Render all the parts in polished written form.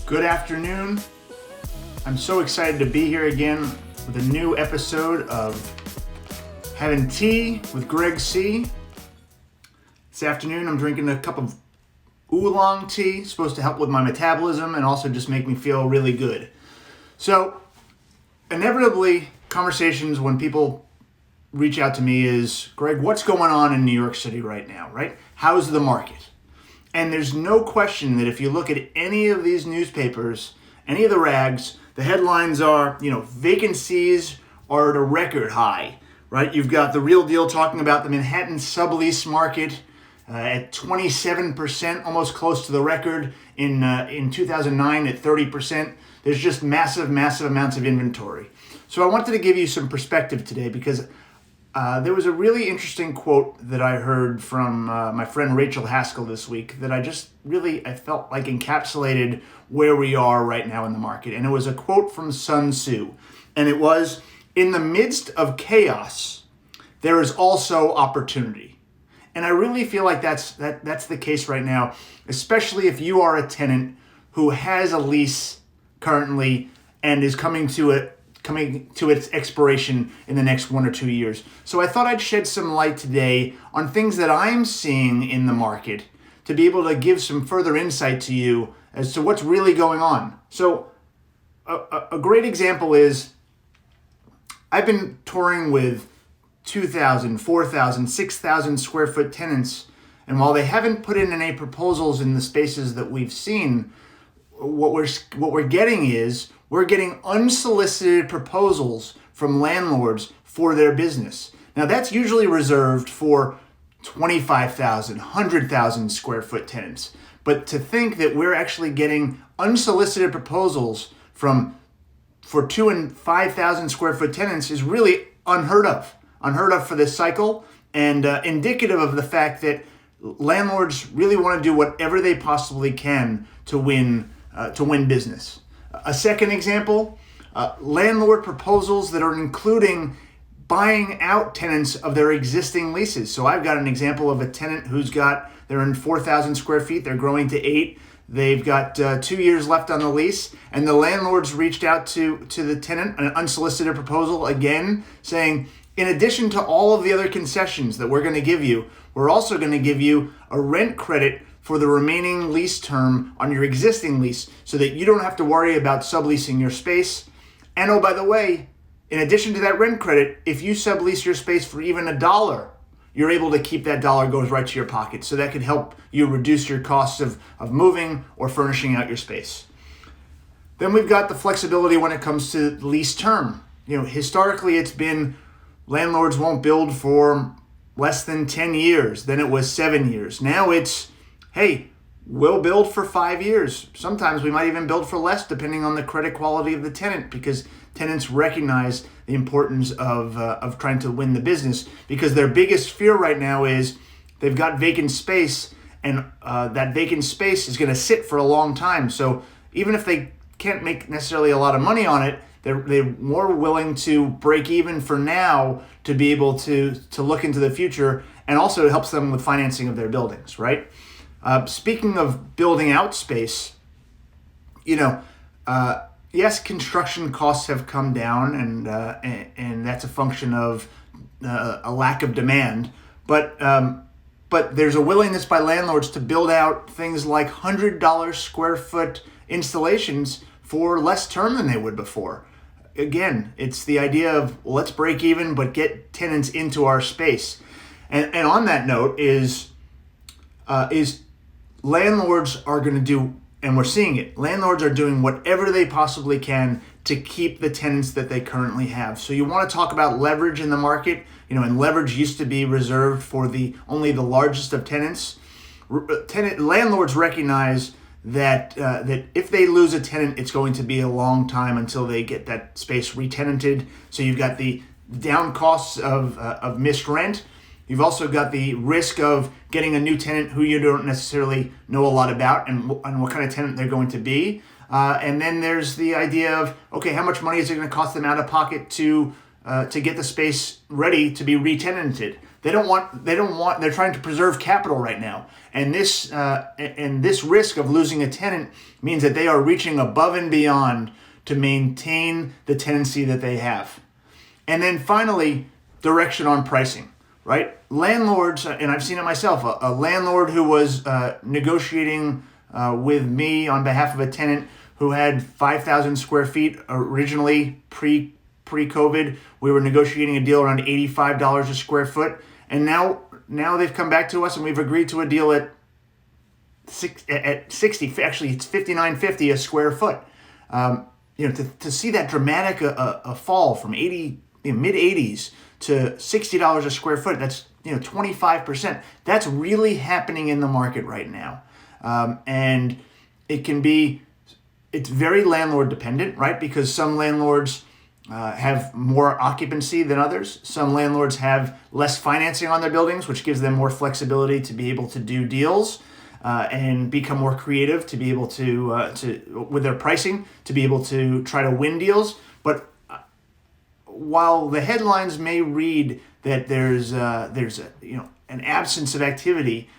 Good afternoon. I'm so excited to be here again with a new episode of Having Tea with Gregg C. This afternoon I'm drinking a cup of oolong tea, supposed to help with my metabolism and also just make me feel really good. So, inevitably, conversations when people reach out to me is, Gregg, what's going on in New York City right now, right? How's the market? And there's no question that if you look at any of these newspapers, any of the rags, the headlines are, vacancies are at a record high, right? You've got The Real Deal talking about the Manhattan sublease market at 27%, almost close to the record. In 2009 at 30%. There's just massive amounts of inventory. So I wanted to give you some perspective today because there was a really interesting quote that I heard from my friend Rachel Haskell this week that I felt like encapsulated where we are right now in the market. And it was a quote from Sun Tzu. And it was, in the midst of chaos, there is also opportunity. And I really feel like that's the case right now, especially if you are a tenant who has a lease currently and is coming to its expiration in the next 1 or 2 years. So I thought I'd shed some light today on things that I'm seeing in the market to be able to give some further insight to you as to what's really going on. So a great example is I've been touring with 2,000, 4,000, 6,000 square foot tenants, and while they haven't put in any proposals in the spaces that we've seen, what we're getting is we're getting unsolicited proposals from landlords for their business. Now that's usually reserved for 25,000, 100,000 square foot tenants. But to think that we're actually getting unsolicited proposals for 2,000 and 5,000 square foot tenants is really unheard of for this cycle, and indicative of the fact that landlords really want to do whatever they possibly can to win business. A second example, landlord proposals that are including buying out tenants of their existing leases. So I've got an example of a tenant they're in 4,000 square feet, they're growing to 8. They've got 2 years left on the lease, and the landlords reached out to the tenant, an unsolicited proposal again, saying, in addition to all of the other concessions that we're going to give you, we're also going to give you a rent credit for the remaining lease term on your existing lease so that you don't have to worry about subleasing your space. And oh, by the way, in addition to that rent credit, if you sublease your space for even $1, you're able to keep that dollar, goes right to your pocket. So that can help you reduce your costs of moving or furnishing out your space. Then we've got the flexibility when it comes to lease term. Historically it's been landlords won't build for less than 10 years. Then it was 7 years. Now it's, hey, we'll build for 5 years. Sometimes we might even build for less depending on the credit quality of the tenant, because tenants recognize the importance of trying to win the business, because their biggest fear right now is they've got vacant space, and that vacant space is going to sit for a long time. So even if they can't make necessarily a lot of money on it, they're more willing to break even for now to be able to look into the future, and also it helps them with financing of their buildings, right? Speaking of building out space, yes, construction costs have come down, and that's a function of a lack of demand. But there's a willingness by landlords to build out things like $100 square foot installations for less term than they would before. Again, it's the idea of let's break even, but get tenants into our space. And on that note is landlords are going to do, and we're seeing it, landlords are doing whatever they possibly can to keep the tenants that they currently have. So you want to talk about leverage in the market, and leverage used to be reserved for only the largest of tenants. Landlords recognize that if they lose a tenant, it's going to be a long time until they get that space re-tenanted. So you've got the down costs of missed rent. You've also got the risk of getting a new tenant who you don't necessarily know a lot about and what kind of tenant they're going to be. And then there's the idea of, okay, how much money is it going to cost them out of pocket to get the space ready to be re-tenanted? They're trying to preserve capital right now, and this risk of losing a tenant means that they are reaching above and beyond to maintain the tenancy that they have. And then finally, direction on pricing, right? Landlords, and I've seen it myself, a landlord who was negotiating with me on behalf of a tenant who had 5,000 square feet originally pre-COVID. We were negotiating a deal around $85 a square foot. And now they've come back to us and we've agreed to a deal at 60, actually it's $59.50 a square foot. To see that dramatic a fall from mid 80s to $60 a square foot, that's 25%. That's really happening in the market right now. And it's very landlord dependent, right? Because some landlords have more occupancy than others. Some landlords have less financing on their buildings, which gives them more flexibility to be able to do deals and become more creative to be able to with their pricing, to be able to try to win deals. But while the headlines may read that there's an absence of activity,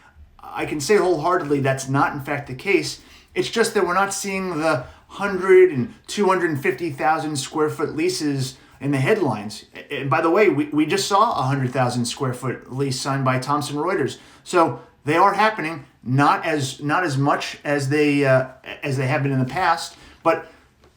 I can say wholeheartedly that's not in fact the case. It's just that we're not seeing the 100 and 250,000 square foot leases in the headlines. And by the way, we just saw a 100,000 square foot lease signed by Thomson Reuters. So they are happening, not as much as they have been in the past. But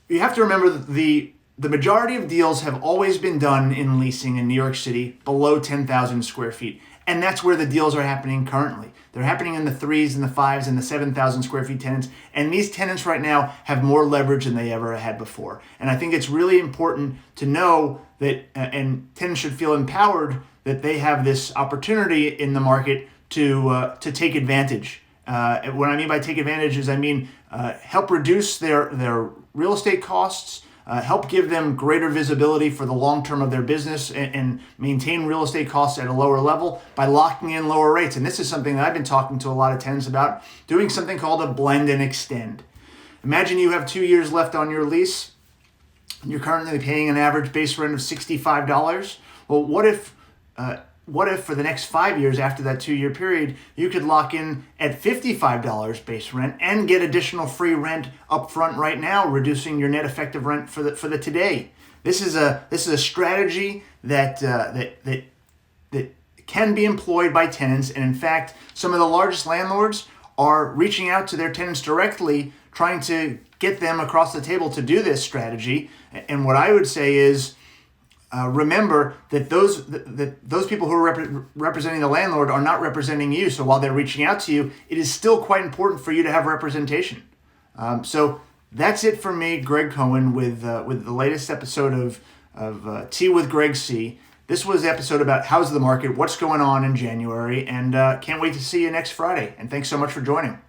you have to remember that the majority of deals have always been done in leasing in New York City below 10,000 square feet. And that's where the deals are happening currently. They're happening in the 3s and the 5s and the 7,000 square feet tenants. And these tenants right now have more leverage than they ever had before. And I think it's really important to know that, and tenants should feel empowered that they have this opportunity in the market to take advantage. What I mean by take advantage is help reduce their real estate costs, help give them greater visibility for the long term of their business and maintain real estate costs at a lower level by locking in lower rates. And this is something that I've been talking to a lot of tenants about, doing something called a blend and extend. Imagine you have 2 years left on your lease. You're currently paying an average base rent of $65. Well, what if for the next 5 years after that 2-year period, you could lock in at $55 base rent and get additional free rent up front right now, reducing your net effective rent for the today. This is a strategy that can be employed by tenants, and in fact, some of the largest landlords are reaching out to their tenants directly, trying to get them across the table to do this strategy. And what I would say is, remember that those people who are representing the landlord are not representing you. So while they're reaching out to you, it is still quite important for you to have representation. So that's it for me, Gregg Cohen, with the latest episode of Tea with Gregg C. This was the episode about how's the market, what's going on in January, and can't wait to see you next Friday. And thanks so much for joining.